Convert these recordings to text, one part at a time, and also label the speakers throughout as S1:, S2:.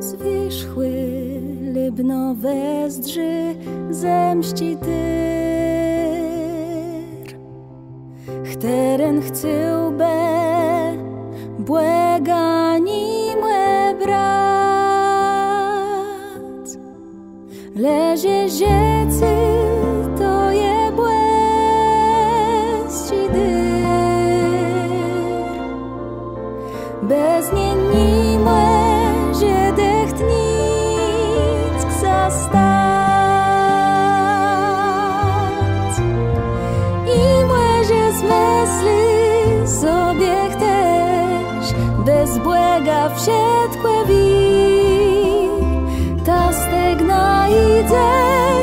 S1: Zwieszły libno wezdrzy zemści tyr. Chteren chcę be błegani młe brat. Lezie rzecy to je błeści dyr. Bez nie ni młe że decht nic zastać. I młe że zmysli sobie chcesz bez błega wsiedkłe wi. Ta stegna idzie,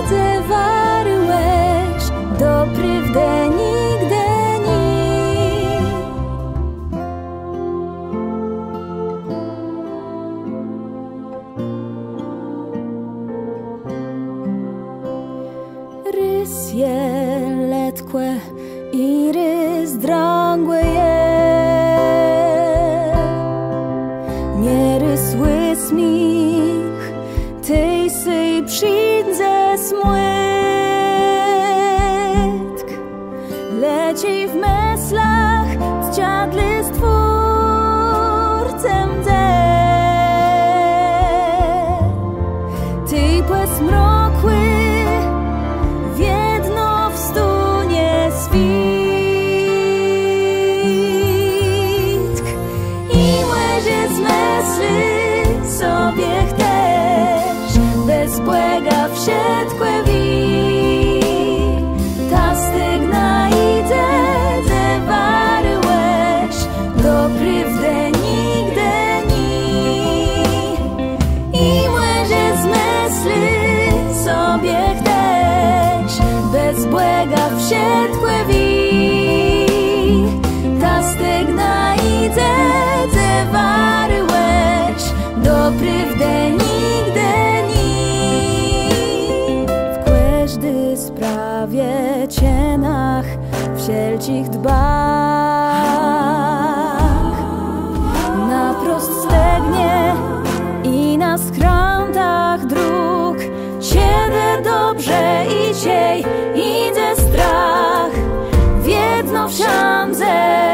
S1: ty waryłeś dobry w den nigdy ni. Rys je letkłe i rys drągłe je. Nie rysły smich, tej sej przyjdzie smutk. Leci w myślach z dziadly stwórcem de. Tej płes mrokły w jedno w stunie switk. I młeże zmysły sobie chcesz bez błega wsiedkłe wi. Ta stygna idzie, ty waryłeś dobry w den nigdy ni. I młeże zmysły sobie chcesz bez błega wsiedkłe wi. Ta stygna idzie, ty waryłeś dobry w den nigdy ni. W każdy sprawie cienach wsielcich dbach. Naprost stegnie i na skrętach dróg siedzę dobrze i ciej idzie strach w jedno wsiądze.